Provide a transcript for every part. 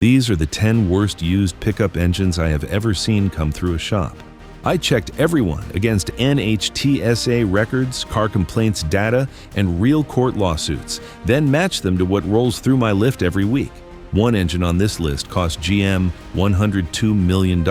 These are the 10 worst used pickup engines I have ever seen come through a shop. I checked everyone against NHTSA records, CarComplaints data, and real court lawsuits, then matched them to what rolls through my lift every week. One engine on this list cost GM $102 million.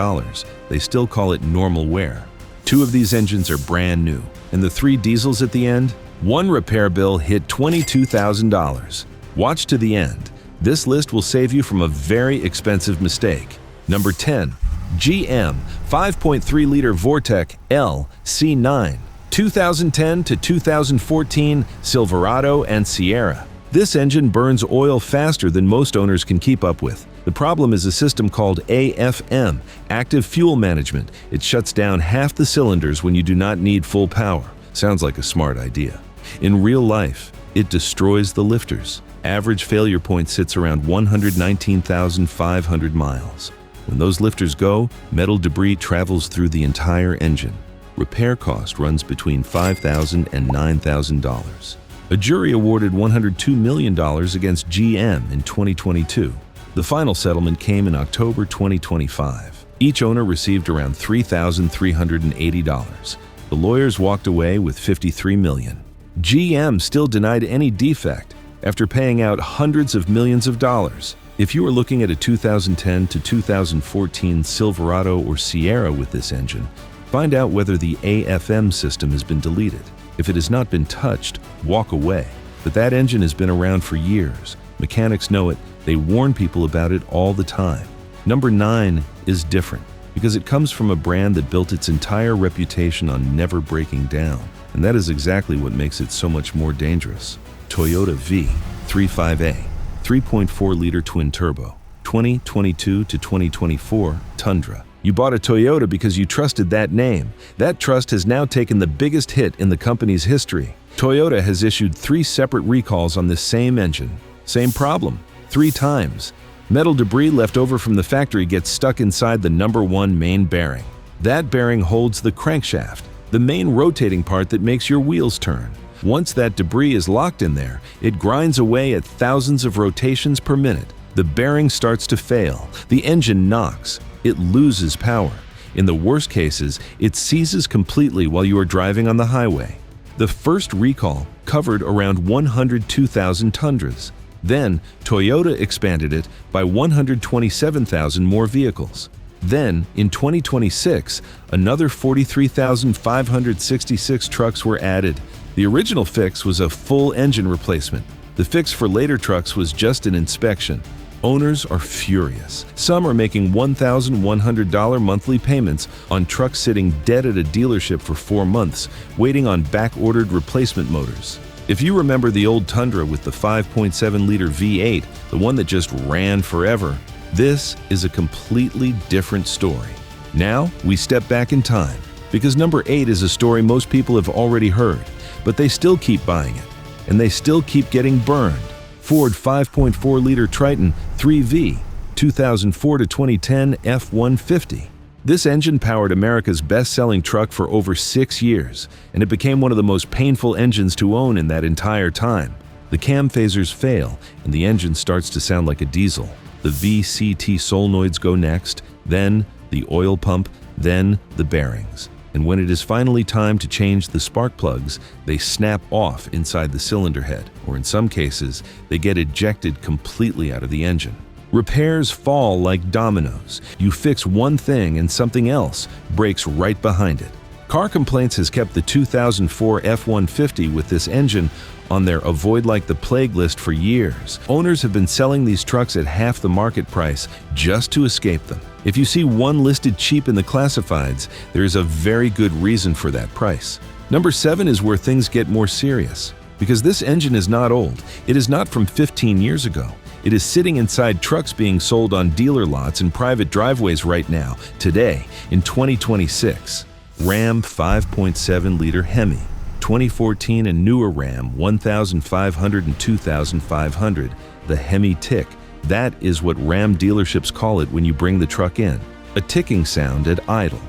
They still call it normal wear. 2 of these engines are brand new, and the 3 diesels at the end, one repair bill hit $22,000. Watch to the end. This list will save you from a very expensive mistake. Number 10. GM 5.3-liter Vortec LC9, 2010 to 2014 Silverado and Sierra. This engine burns oil faster than most owners can keep up with. The problem is a system called AFM, Active Fuel Management. It shuts down half the cylinders when you do not need full power. Sounds like a smart idea. In real life, it destroys the lifters. Average failure point sits around 119,500 miles. When those lifters go, metal debris travels through the entire engine. Repair cost runs between $5,000 and $9,000. A jury awarded $102 million against GM in 2022. The final settlement came in October 2025. Each owner received around $3,380. The lawyers walked away with $53 million. GM still denied any defect after paying out hundreds of millions of dollars. If you are looking at a 2010 to 2014 Silverado or Sierra with this engine, find out whether the AFM system has been deleted. If it has not been touched, walk away. But that engine has been around for years. Mechanics know it. They warn people about it all the time. Number 9 is different because it comes from a brand that built its entire reputation on never breaking down. And that is exactly what makes it so much more dangerous. Toyota V35A, 3.4-liter twin-turbo, 2022 to 2024 Tundra. You bought a Toyota because you trusted that name. That trust has now taken the biggest hit in the company's history. Toyota has issued 3 separate recalls on this same engine. Same problem, 3 times. Metal debris left over from the factory gets stuck inside the number 1 main bearing. That bearing holds the crankshaft, the main rotating part that makes your wheels turn. Once that debris is locked in there, it grinds away at thousands of rotations per minute. The bearing starts to fail. The engine knocks. It loses power. In the worst cases, it seizes completely while you are driving on the highway. The first recall covered around 102,000 Tundras. Then, Toyota expanded it by 127,000 more vehicles. Then, in 2026, another 43,566 trucks were added. The original fix was a full engine replacement. The fix for later trucks was just an inspection. Owners are furious. Some are making $1,100 monthly payments on trucks sitting dead at a dealership for 4 months, waiting on back-ordered replacement motors. If you remember the old Tundra with the 5.7-liter V8, the one that just ran forever, this is a completely different story. Now, we step back in time, because number 8 is a story most people have already heard, but they still keep buying it, and they still keep getting burned. Ford 5.4-liter Triton 3V, 2004 to 2010 F-150. This engine powered America's best-selling truck for over 6 years, and it became one of the most painful engines to own in that entire time. The cam phasers fail, and the engine starts to sound like a diesel. The VCT solenoids go next, then the oil pump, then the bearings. And when it is finally time to change the spark plugs, they snap off inside the cylinder head, or in some cases, they get ejected completely out of the engine. Repairs fall like dominoes. You fix one thing and something else breaks right behind it. CarComplaints has kept the 2004 F-150 with this engine on their Avoid Like the Plague list for years. Owners have been selling these trucks at half the market price just to escape them. If you see one listed cheap in the classifieds, there is a very good reason for that price. Number 7 is where things get more serious. Because this engine is not old. It is not from 15 years ago. It is sitting inside trucks being sold on dealer lots and private driveways right now, today, in 2026. Ram 5.7-liter Hemi, 2014 and newer Ram 1,500 and 2,500, the Hemi tick. That is what Ram dealerships call it when you bring the truck in. A ticking sound at idle.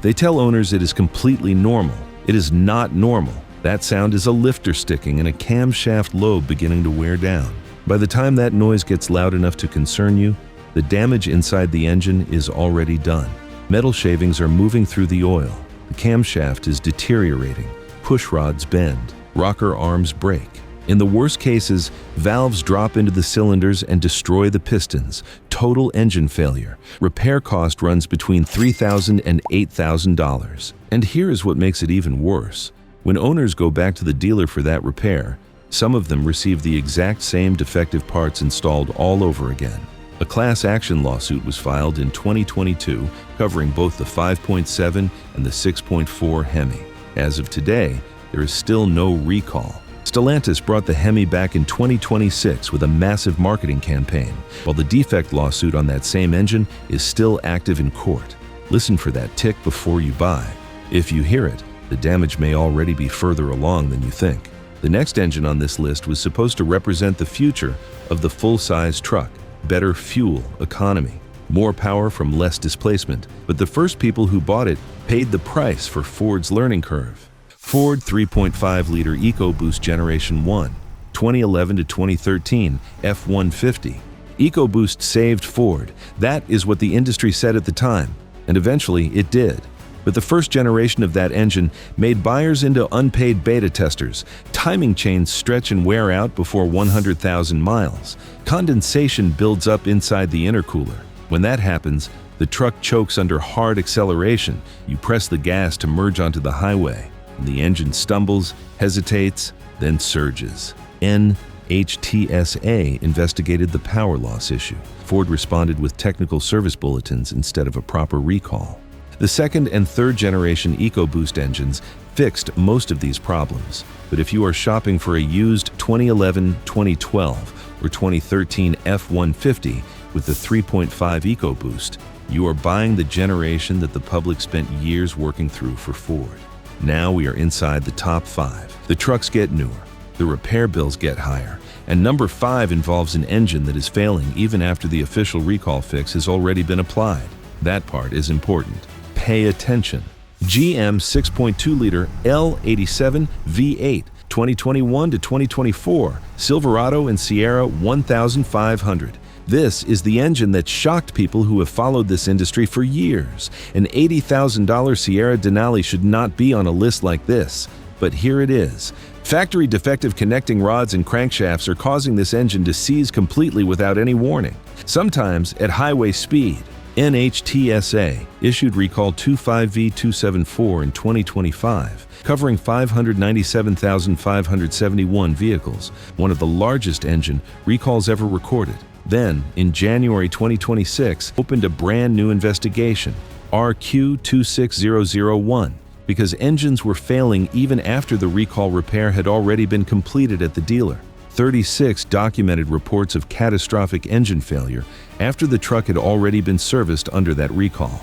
They tell owners it is completely normal. It is not normal. That sound is a lifter sticking and a camshaft lobe beginning to wear down. By the time that noise gets loud enough to concern you, The damage inside the engine is already done. Metal shavings are moving through the oil. The camshaft is deteriorating. Push rods bend. Rocker arms break. In the worst cases, valves drop into the cylinders and destroy the pistons. Total engine failure. Repair cost runs between $3,000 and $8,000. And here is what makes it even worse. When owners go back to the dealer for that repair, some of them receive the exact same defective parts installed all over again. A class action lawsuit was filed in 2022 covering both the 5.7 and the 6.4 Hemi. As of today, there is still no recall. Stellantis brought the Hemi back in 2026 with a massive marketing campaign, while the defect lawsuit on that same engine is still active in court. Listen for that tick before you buy. If you hear it, the damage may already be further along than you think. The next engine on this list was supposed to represent the future of the full-size truck. Better fuel economy, more power from less displacement, but the first people who bought it paid the price for Ford's learning curve. Ford 3.5-liter EcoBoost Generation 1, 2011 to 2013 F-150. EcoBoost saved Ford. That is what the industry said at the time, and eventually it did. But the first generation of that engine made buyers into unpaid beta testers. Timing chains stretch and wear out before 100,000 miles. Condensation builds up inside the intercooler. When that happens, the truck chokes under hard acceleration. You press the gas to merge onto the highway. The engine stumbles, hesitates, then surges. NHTSA investigated the power loss issue. Ford responded with technical service bulletins instead of a proper recall. The second and third generation EcoBoost engines fixed most of these problems, but if you are shopping for a used 2011, 2012, or 2013 F-150 with the 3.5 EcoBoost, you are buying the generation that the public spent years working through for Ford. Now we are inside the top 5. The trucks get newer, the repair bills get higher, and number 5 involves an engine that is failing even after the official recall fix has already been applied. That part is important. Pay attention. GM 6.2-liter L87 V8, 2021 to 2024, Silverado and Sierra 1500. This is the engine that shocked people who have followed this industry for years. An $80,000 Sierra Denali should not be on a list like this, but here it is. Factory defective connecting rods and crankshafts are causing this engine to seize completely without any warning, sometimes at highway speed. NHTSA issued Recall 25V274 in 2025, covering 597,571 vehicles, one of the largest engine recalls ever recorded. Then, in January 2026, opened a brand new investigation, RQ26001, because engines were failing even after the recall repair had already been completed at the dealer. 36 documented reports of catastrophic engine failure after the truck had already been serviced under that recall.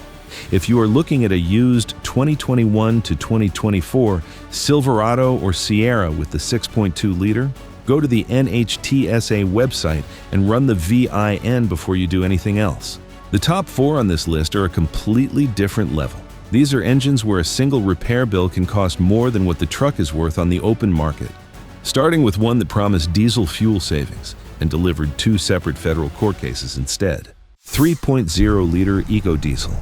If you are looking at a used 2021 to 2024 Silverado or Sierra with the 6.2-liter, go to the NHTSA website and run the VIN before you do anything else. The top 4 on this list are a completely different level. These are engines where a single repair bill can cost more than what the truck is worth on the open market. Starting with one that promised diesel fuel savings and delivered 2 separate federal court cases instead. 3.0-liter EcoDiesel,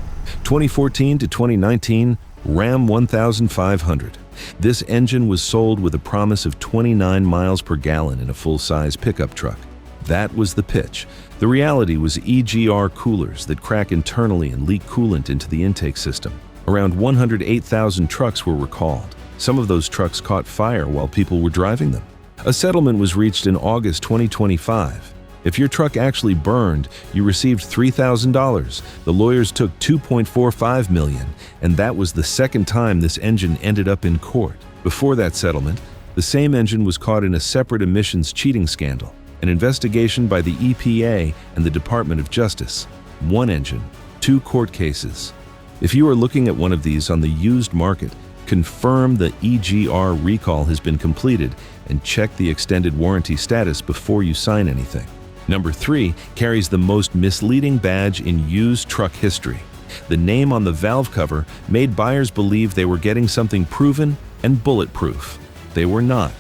2014 to 2019 Ram 1500. This engine was sold with a promise of 29 miles per gallon in a full-size pickup truck. That was the pitch. The reality was EGR coolers that crack internally and leak coolant into the intake system. Around 108,000 trucks were recalled. Some of those trucks caught fire while people were driving them. A settlement was reached in August 2025. If your truck actually burned, you received $3,000. The lawyers took $2.45 million, and that was the second time this engine ended up in court. Before that settlement, the same engine was caught in a separate emissions cheating scandal, an investigation by the EPA and the Department of Justice. 1 engine, 2 court cases. If you are looking at one of these on the used market, confirm the EGR recall has been completed and check the extended warranty status before you sign anything. Number 3 carries the most misleading badge in used truck history. The name on the valve cover made buyers believe they were getting something proven and bulletproof. They were not.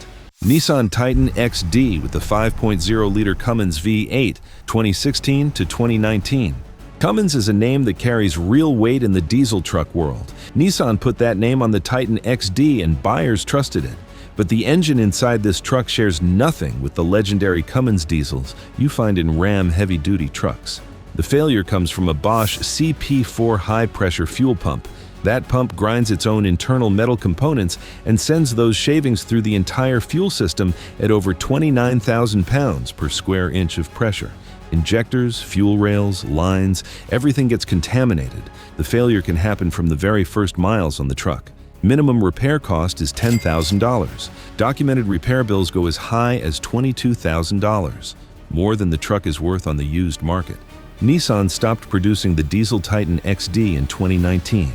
Nissan Titan XD with the 5.0-liter Cummins V8, 2016 to 2019. Cummins is a name that carries real weight in the diesel truck world. Nissan put that name on the Titan XD and buyers trusted it. But the engine inside this truck shares nothing with the legendary Cummins diesels you find in Ram heavy-duty trucks. The failure comes from a Bosch CP4 high-pressure fuel pump. That pump grinds its own internal metal components and sends those shavings through the entire fuel system at over 29,000 pounds per square inch of pressure. Injectors, fuel rails, lines, everything gets contaminated. The failure can happen from the very first miles on the truck. Minimum repair cost is $10,000. Documented repair bills go as high as $22,000, more than the truck is worth on the used market. Nissan stopped producing the diesel Titan XD in 2019.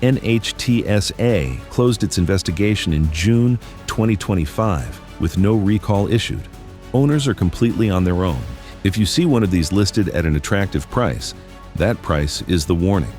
NHTSA closed its investigation in June 2025 with no recall issued. Owners are completely on their own. If you see one of these listed at an attractive price, that price is the warning.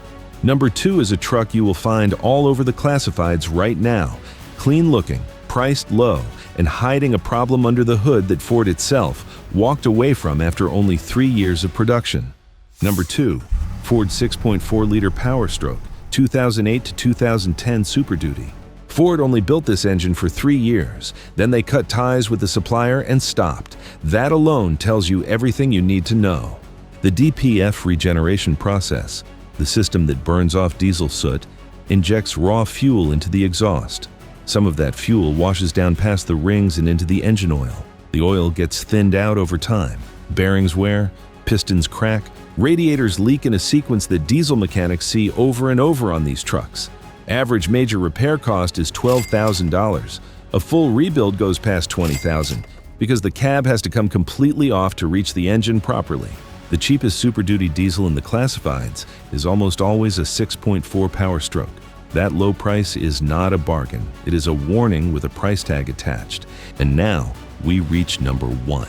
Number 2 is a truck you will find all over the classifieds right now. Clean looking, priced low, and hiding a problem under the hood that Ford itself walked away from after only 3 years of production. Number 2, Ford 6.4-liter Power Stroke, 2008 to 2010 Super Duty. Ford only built this engine for 3 years, then they cut ties with the supplier and stopped. That alone tells you everything you need to know. The DPF regeneration process, the system that burns off diesel soot, injects raw fuel into the exhaust. Some of that fuel washes down past the rings and into the engine oil. The oil gets thinned out over time. Bearings wear, pistons crack, radiators leak in a sequence that diesel mechanics see over and over on these trucks. Average major repair cost is $12,000. A full rebuild goes past $20,000 because the cab has to come completely off to reach the engine properly. The cheapest Super Duty diesel in the classifieds is almost always a 6.4 Power Stroke. That low price is not a bargain. It is a warning with a price tag attached. And now we reach number 1.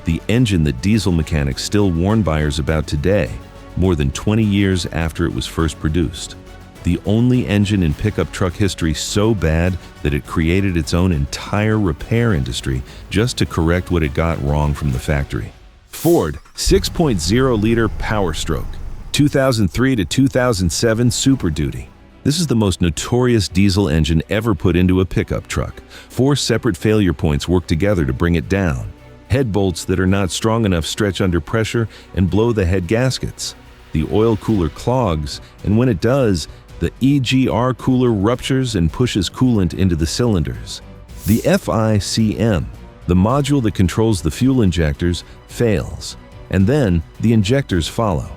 The engine that diesel mechanics still warn buyers about today, more than 20 years after it was first produced. The only engine in pickup truck history so bad that it created its own entire repair industry just to correct what it got wrong from the factory. Ford 6.0-liter Power Stroke, 2003 to 2007 Super Duty. This is the most notorious diesel engine ever put into a pickup truck. 4 separate failure points work together to bring it down. Head bolts that are not strong enough stretch under pressure and blow the head gaskets. The oil cooler clogs, and when it does, the EGR cooler ruptures and pushes coolant into the cylinders. The FICM, the module that controls the fuel injectors, fails, and then the injectors follow.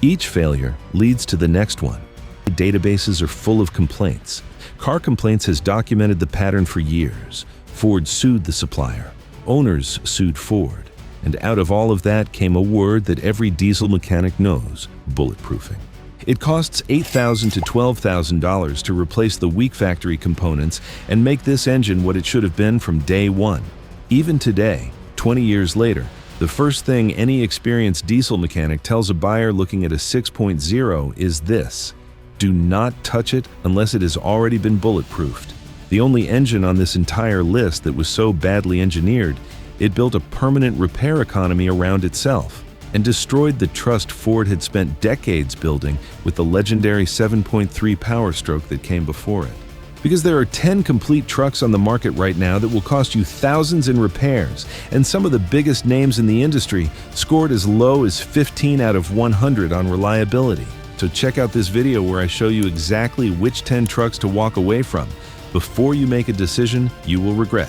Each failure leads to the next one. Databases are full of complaints. CarComplaints has documented the pattern for years. Ford sued the supplier. Owners sued Ford. And out of all of that came a word that every diesel mechanic knows: bulletproofing. It costs $8,000 to $12,000 to replace the weak factory components and make this engine what it should have been from day one. Even today, 20 years later, the first thing any experienced diesel mechanic tells a buyer looking at a 6.0 is this: do not touch it unless it has already been bulletproofed. The only engine on this entire list that was so badly engineered, it built a permanent repair economy around itself and destroyed the trust Ford had spent decades building with the legendary 7.3 Power Stroke that came before it. Because there are 10 complete trucks on the market right now that will cost you thousands in repairs, and some of the biggest names in the industry scored as low as 15 out of 100 on reliability. So check out this video where I show you exactly which 10 trucks to walk away from before you make a decision you will regret.